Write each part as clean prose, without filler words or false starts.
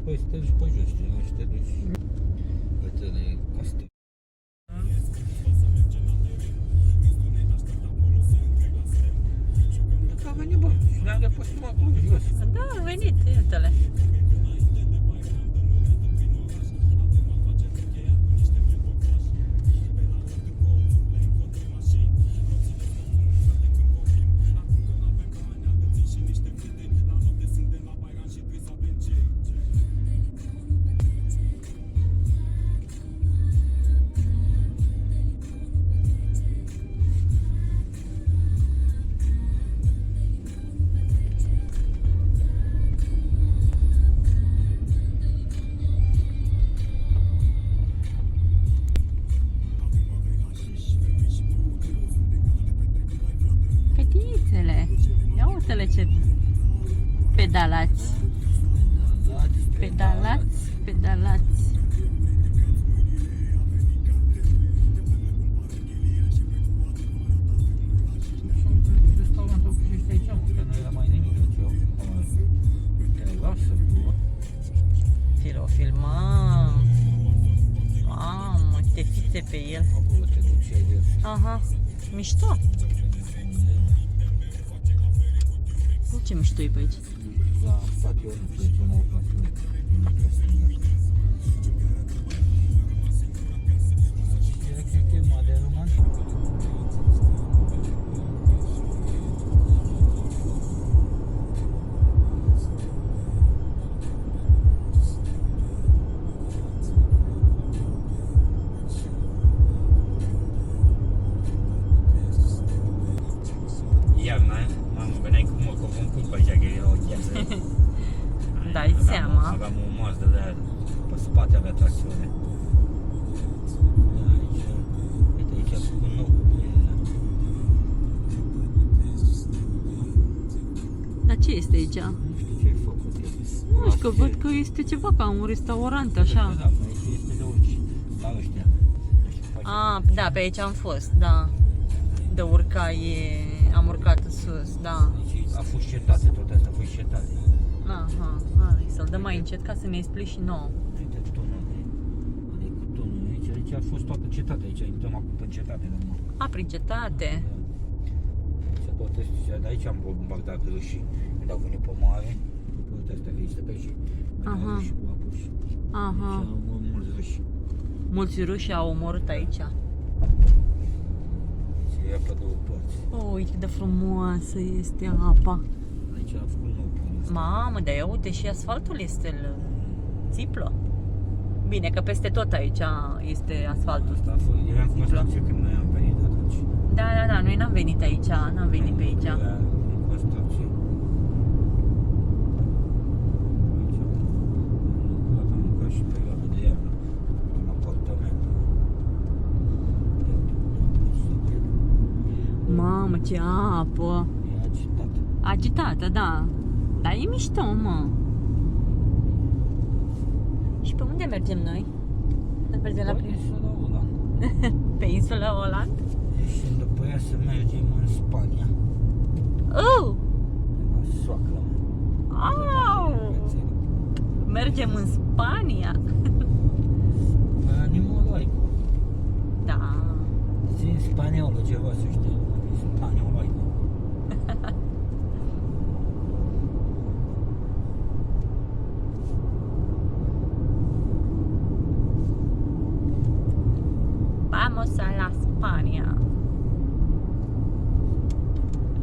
Păi să te duci pe jos, știi, și te duci. Uite-ne, castă. Că a venit, bă, și ne-am depus acolo jos. Da, a venit, iată-le. Fetițele, ia uite-le ce pedalați. Pedalați, pedalați. Restaurantul cu ești aici, mă, că nu era mai nimic, eu. Te lasă, bă. Ți-l-o filmăm. Mamă, te fițe pe el. Acolo te duci și ai de... Aha, mișto. Ce mișto e pe aici? La stadionul, pe zona operațiunii. Cred că e Made Roman. Iarna, mamă, veneai cu morcovul în pui pe aici, că era o gheață. Dai seama. Aveam o Mazda de aia, pe spate avea tracțiune. Aici, uite, aici a făcut nou. Dar ce este aici? Nu știu ce ai făcut. Nu știu, că văd că este ceva ca un restaurant, așa. Da, aici este de urci, la ăștia. Ah, da, pe aici am fost, da. De urcaie, am urcat în sus, da. Aici a fost cetate, tot asta a fost cetate. Aha, hai să-l dăm mai încet ca să ne explici și nouă. Uite tonul de cu tonul aici a fost toată cetatea, aici intrăm acum pe cetate normal. A, prin cetate. Aici toate astea, de aici am bombardat rușii, când au venit pe mare, toate astea de aici, de pe aici, veneau rușii cu apuși. Aha. Aici au mulți ruși. Mulți ruși au omorât aici. Se ia pe două părți. Uite cât de frumoasă este apa. Aici a făcut nou până ăsta. Mamă, dar ia uite și asfaltul este țiplă. Bine, că peste tot aici este asfaltul. Asta a fost, eram cu construcție când noi am venit atunci. Da, da, da, noi n-am venit aici, n-am venit pe aici. Era în construcție. Aici am lucrat și perioada de iarnă, în apartament. Mamă, ce apă! E agitat. Agitată, da. Dar e mișto, mă. Și pe unde mergem noi? Mergem la Insula Oland. pe insula Oland? Și după ea să mergem în Spania. Oh! La soacră mea. Au! Mergem în Spania? Pe animalaico. Da. Țin spaniolă ceva să știi. Spaniolaico. Vamos a la España.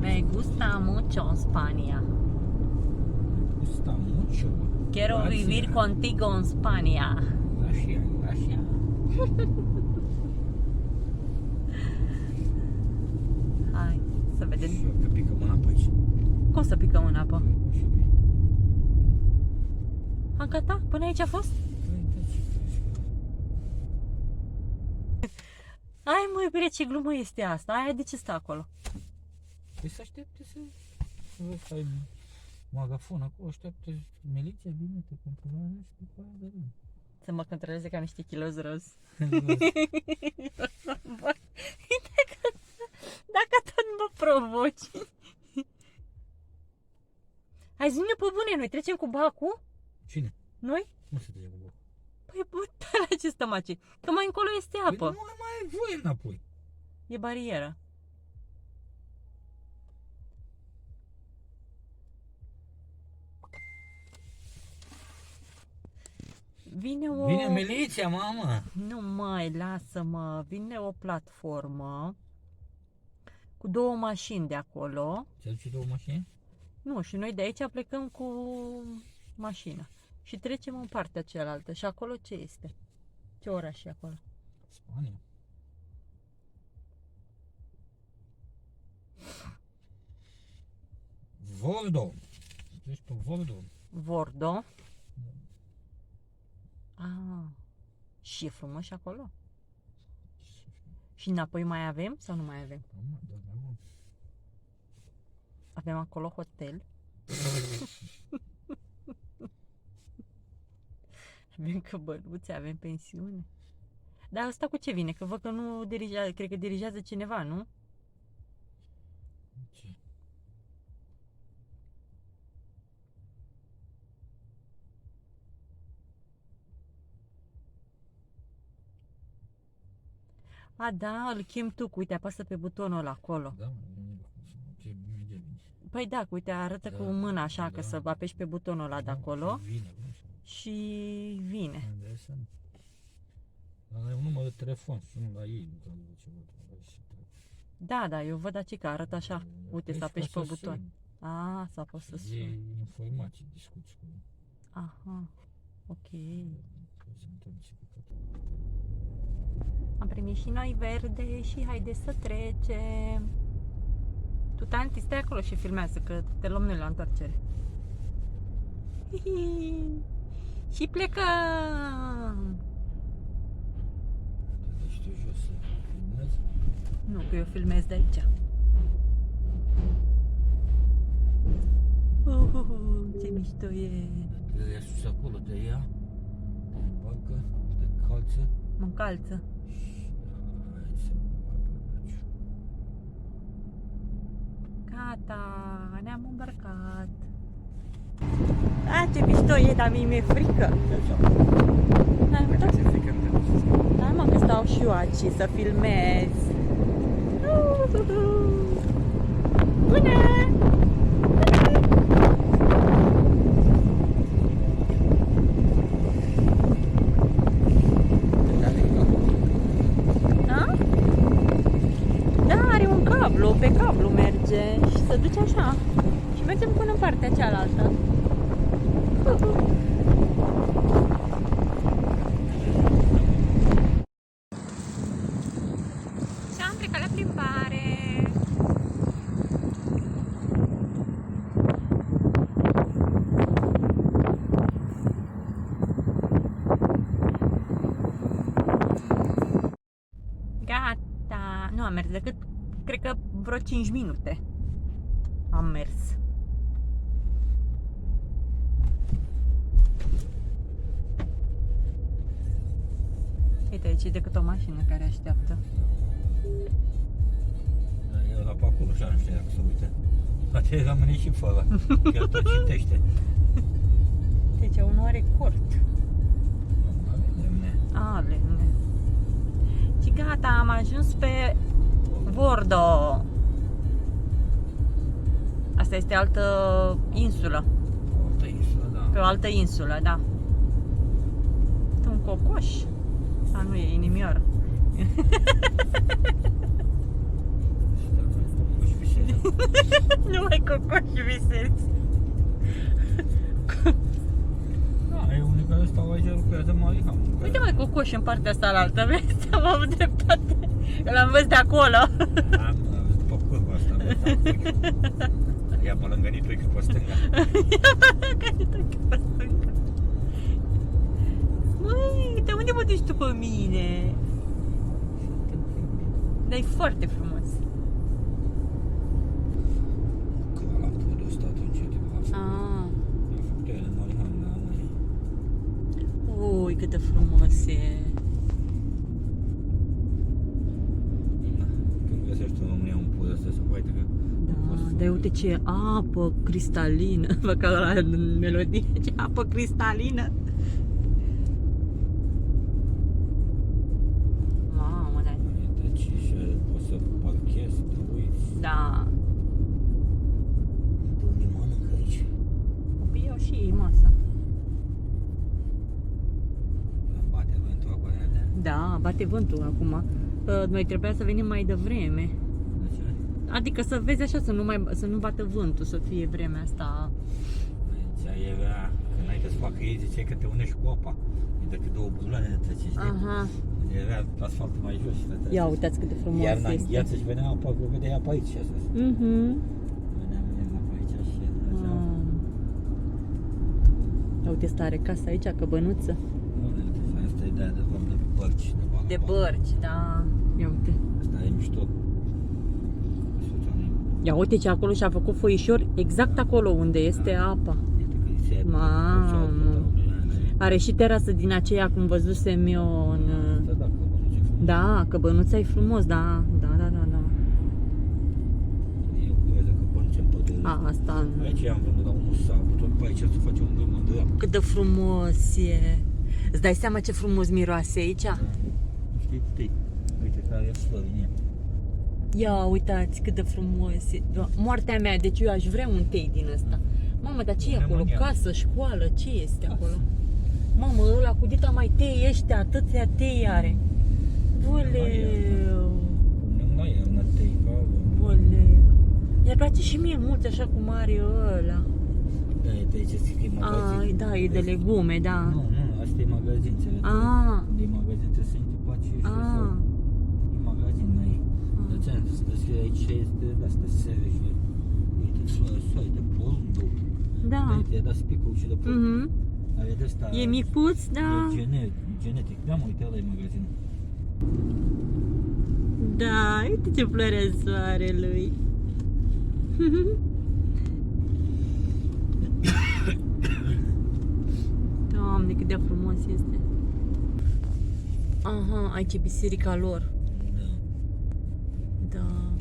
Me gusta mucho España. Gusta mucho. Quiero Gracias. vivir contigo en España. Gracias, gracias. Hai, să vedem. Și eu că pică mâna pe aici. Cum să picăm în apă? Și bine. A, gata? Până aici a fost? Ai, mă, iubire, ce glumă este asta? Aia de ce stă acolo? Păi să aștepte să vezi că ai magafon acolo, așteaptă miliția, bine, te controlează și după aia vedem. Să mă controleze ca niște kilozi roz. Dacă tot mă provoci. Hai, zi-ne pe bune, noi trecem cu bacul? Cine? Noi? Cum să trece cu bocul? Păi, pe la ce stăm aici? Că mai încolo este Păi apă. nu mai ai voie înapoi. E barieră. Vine miliția, mamă! Nu mai, lasă-mă. Vine o platformă cu 2 mașini de acolo. Ți aduce 2 mașini? Nu, și noi de aici plecăm cu mașina. Și trecem în partea cealaltă. Și acolo ce este? Ce oraș e acolo? Spania. Vordo. Deci pe Vordo. Vordo. Ah. Și e frumos și acolo? Și înapoi mai avem sau nu mai avem? Avem acolo hotel. Avem căbănuțe, avem pensiune. Dar asta cu ce vine? Că văd că nu dirigează, cred că dirigează cineva, nu? Ce? A, da, îl chem tu, uite, apasă pe butonul ăla acolo. Da, ce merge bine. Păi da, uite, arată cu mâna așa, că să apeși pe butonul ăla de acolo Vine, și vine. Dar e un număr de telefon, sună la ei, nu trebuie ceva. Da, da, eu văd aici că arată așa. Uite, să apeși pe buton. A, să apăs să E suni. informații, discuți cu ei. Aha, ok. Să nu trebuie ce păcat. Am primit și noi verde și haide să trecem. Tu, tanti, stai acolo și filmează, că te luăm noi la întoarcere. Hihi. Și plecăm! Deci tu jos să filmezi. Nu, că eu filmez de aici. Ce mișto e! Te ia sus acolo, te ia, te îmbarcă, te calță Mă încalță. și hai să mai pe braciu. Gata, ne-am îmbarcat. A, ce mișto e, dar mie mi-e frică. Hai, mă, Ce frică nu hai, mă, că stau și eu aici să filmez. Bună! Da? Da, are un cablu, pe cablu merge și se duce așa. Și mergem până în partea cealaltă. Și am plecat la plimbare. Gata, nu am mers decât, cred că vreo 5 minute am mers. Uite, aici e decât o mașină care așteaptă. Dar el la pe acolo și nu știu dacă se uită. Poate rămâne și fără, că el tot citește. Deci un oare cort. Nu are lemne. A, lemne. Și gata, am ajuns pe Vordo. Asta este altă insulă. O altă insulă, da. Pe o altă insulă, da. Este un cocoș. A, nu e inimioară. Și viseze. Numai cocoș și visezi. Da, e unii care stau aici, lucrează Marihan. Uite mai cocoș în partea asta la altă, vezi? Am avut dreptate. L-am văzut de acolo. Am văzut pe curva asta, ia mălângănitul că pe stânga. Măi, de unde mă duci tu pe mine? Dar e foarte frumos. Că la podul ăsta atunci eu te vreau. Ah. Am făcut eu de Marihan, dar mai... Ui, cât de frumos e. Când găsești în România un pod ăsta, se poate că Da, Dar uite ce apă cristalină. Vă ca ăla în melodie, ce apă cristalină. Mamă, da. Deci și poți să parchezi, te uiți. Da. Unii mănâncă aici. Copiii au și ei masa. Bate vântul acolo. Da, bate vântul acum. Noi trebuia să venim mai devreme. De ce? Adică să vezi așa, să nu bată vântul, să fie vremea asta. Deci era, înainte să facă ei, ziceai că te unești cu apa. E decât două buloane de trece, știi? Aha. Era asfaltul mai jos și te trece. Ia uitați cât de frumos Iarna este. îngheață și venea apa, vedeai apa aici. Așa. Mhm. Veneam apa aici și așa. Ia uite, asta are casa aici, căbănuță. Asta e de fapt de bărci. De bărci, da. Ia uite. Asta e mișto. Ia uite ce acolo și-a făcut foișor exact acolo unde este apa. Mamă. Are și terasă din aceea cum văzusem eu în... Da, căbănuța e frumos, da. Da. E o cureză că bănuțe în pădure. Asta. Aici am vândut la unul sabă, tot pe aici să face un drum în dreapta. Cât de frumos e. Îți dai seama ce frumos miroase aici? Nu știi tei. Uite care e flori în ea. Ia uitați cât de frumos e. Moartea mea, deci eu aș vrea un tei din ăsta. Mamă, dar ce e acolo? Casă, școală, ce este acolo? Mamă, ăla cu dita mai tei ăștia, atâția tei are. Voleu. Nu mai e una tei, Voleu. Mi-ar place și mie mult așa cum are ăla. Da, e tei ce zic că e magazin. Da, e de legume, da. Nu, asta e magazin, ți de magazin trebuie să intri pe aceea și sau e magazin, nu e. Dar ți-am zis că aici este de-astea sere și uite, soi de porumb. Da. Uite, i-a dat spicul și de porumb. Are de-asta... E micuț, da. E genetic. Da, mă, uite, ăla e magazinul. Da, uite ce floarea soarelui. Doamne, cât de frumos este. Aha, aici e biserica lor. Da.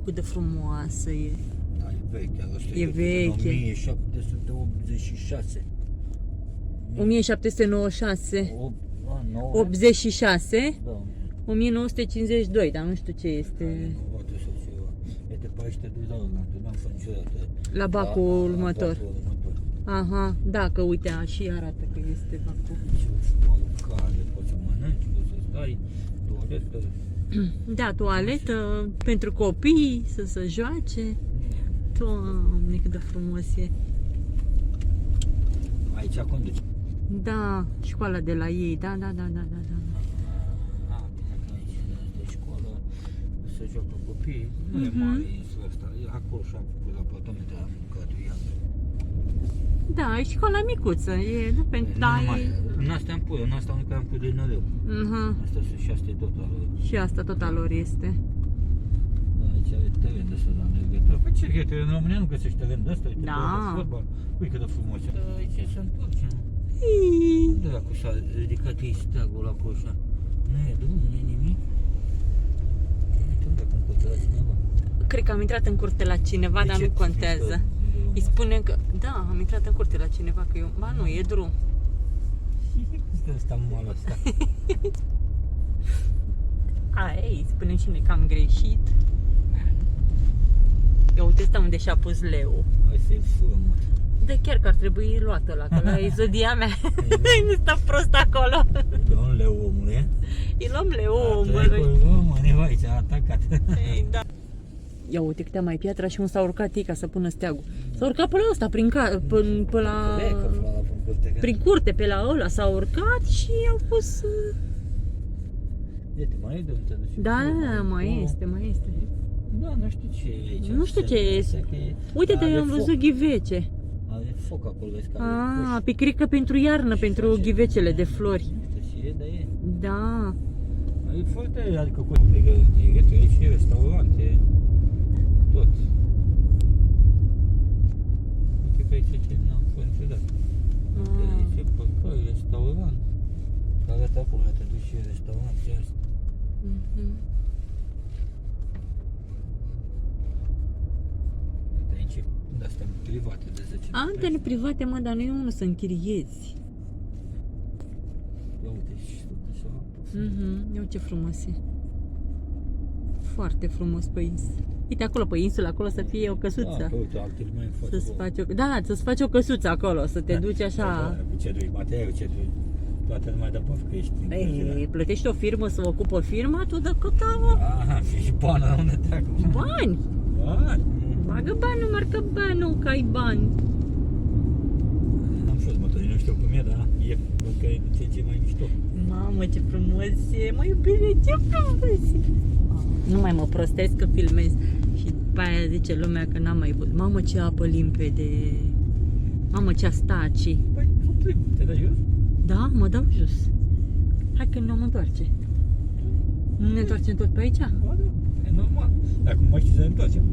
Cât de frumoasă e. Da, e veche. Asta E veche. 1786. 1796. 86. Da. 1952, dar nu știu ce este. Uite, pe aici te duci la ăla, te dăm fă niciodată. La bacul următor. Bacul următor. Aha, da, că uite, și arată că este bacul. Deci, o cale, poți să mănânci, poți să stai, toaletă. Da, toaletă pentru copii, să se joace. Doamne, cât de frumos e. Aici conduci. Da, școala de la ei, da. De școală se joacă copii, nu e mare insula asta, acolo și acolo la apartamente am mâncat viață. Da, e școala micuță, e, nu pentru, da, În astea am pus, în asta nu că am pus de năreu. Asta și asta e tot al lor. Și asta tot al lor este. Da, aici are teren de ăsta, doamne, gătă. Păi ce gătă, în România nu găsești teren de ăsta, uite, Da. de fotbal. Uite cât de frumos e. Aici se întorce. Unde dacă s-a ridicat ei steagul ăla acolo așa? Nu e drum, nu e nimic. Uite, cum curte la cineva. Cred că am intrat în curte la cineva, dar nu contează. Îi spunem că, da, am intrat în curte la cineva, că eu, ba nu, e drum. Stă ăsta malul ăsta. Ei, spunem și noi că am greșit. Ia uite ăsta unde și-a pus leu. Hai să-i fură, mă. De chiar că ar trebui luat ăla, că ăla e zodia mea. Nu stă prost acolo. Luăm leu, omule. Îi luăm leu, omului. Mă, aici, a atacat. Ei, da. Ia uite câtea mai piatra și un s-a urcat ei ca să pună steagul. S-a urcat pe la ăsta, pe la... Prin curte, pe la ăla s-a urcat și au pus... Uite, mai e de unde te duci? Da, mai este. Da, nu știu ce e aici. Nu știu ce e. Uite, dar eu am văzut ghivece. Are foc acolo, vezi că pe cred că pentru iarnă, pentru ghivecele de flori. Nu știu ce e, dar e. Da. E foarte, adică cu gătă, aici e restaurant, e tot. Uite că aici ce n-am fost niciodată. Aici e părcări, restaurant. Că arată acolo, te duci și restaurant și asta. astea private de 10. Antene private, mă, dar nu e unul să închiriezi. Ia uite și tot așa. Ia ce frumos e. Foarte frumos pe insulă. Uite acolo pe insulă, acolo să fie o căsuță. Da, uite, altele mai foarte Să-ți faci o... Da, să-ți faci o căsuță acolo, să te duci așa. Ce duci material, ce duci? Toată lumea de băf că ești. Ei, plătești o firmă să ocupă firma, tu dă cătavă. Aha, și bani la unde te acum. Bani! Bani? Bagă bani, nu marcă bani, nu, că ai bani. Am fost motorii, nu știu cum e, dar e încă e ce mai mișto. Mamă, ce frumos e, mă iubire, ce frumos e. Nu mai mă prostesc că filmez. Și după aia zice lumea că n-am mai văzut. Mamă, ce apă limpede. Mamă, ce astaci. Păi, nu trebuie, te dai jos? Da, mă dau jos. Hai că ne am întoarce. Nu ne întoarcem tot pe aici? Ba da, e normal. Acum mai știi să ne întoarcem.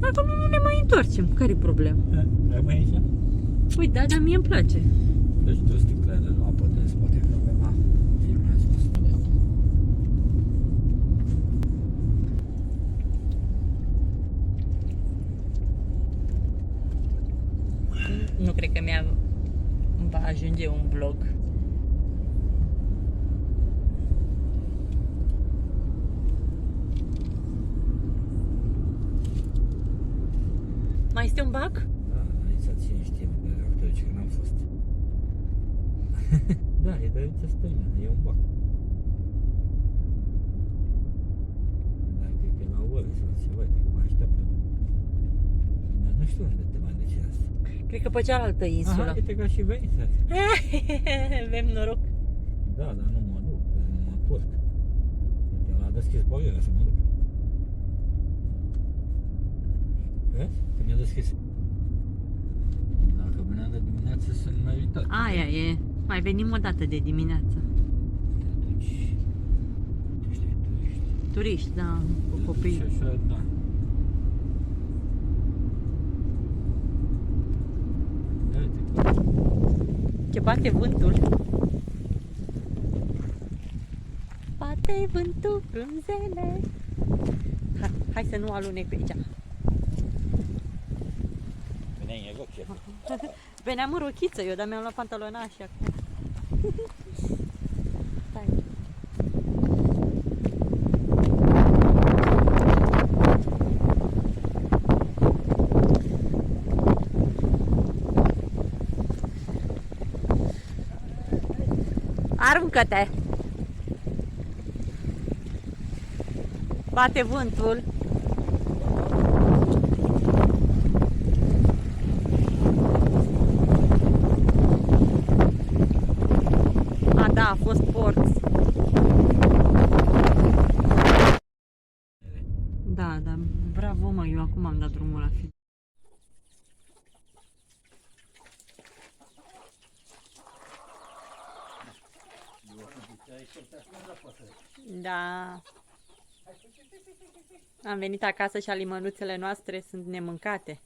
Acum nu ne mai întoarcem. Care-i problema? Rămâi aici? Păi da, dar mie îmi place. Deci tu sticlele de apă de spate, că avem, filmează asta de apă. Nu cred că va ajunge un vlog. Mai este un bac? Da, aici ține știm de reactori, că n-am fost. Da, e de aici se termină, e un bac. Da, cred că e la ore sau ceva, te mai așteaptă. Dar nu știu unde te mai duce asta. Cred că pe cealaltă insulă. Aha, uite ca și vei, frate. Avem noroc. Da, dar nu mă duc, nu mă porc. Uite, l-a deschis pavionul să mă duc. Vezi? Că mi-a deschis. Dacă veneam de dimineață să nu mai uitat. Aia e. Mai venim o dată de dimineață. Atunci, ăștia turiști. Turiști, da, cu copii. Și așa, da. Ia uite că... Ce bate vântul. Bate vântul frunzele. Hai să nu alunec pe aici. Veneai în rochie. Veneam în rochiță eu, dar mi-am luat pantalonași acum. Stai. Aruncă-te! Bate vântul. A, da, a fost porț. Da, da, bravo mă, eu acum am dat drumul la film. Da. Am venit acasă și alimănuțele noastre sunt nemâncate.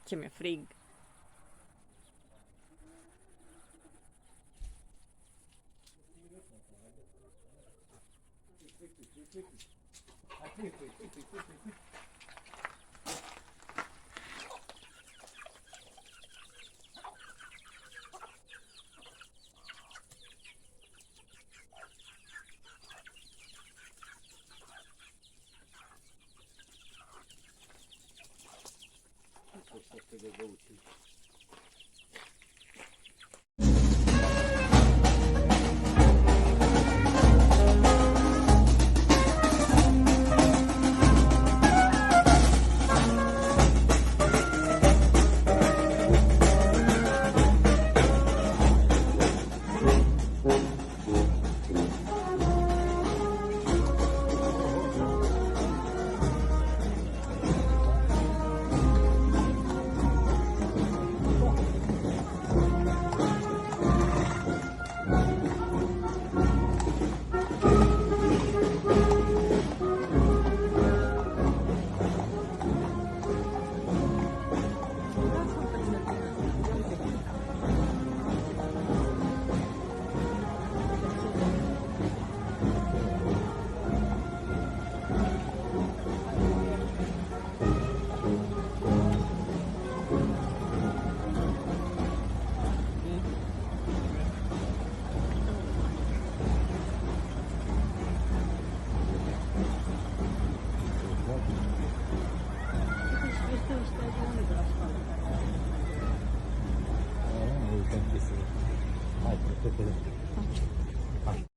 Ce mi-e frig. de găuți.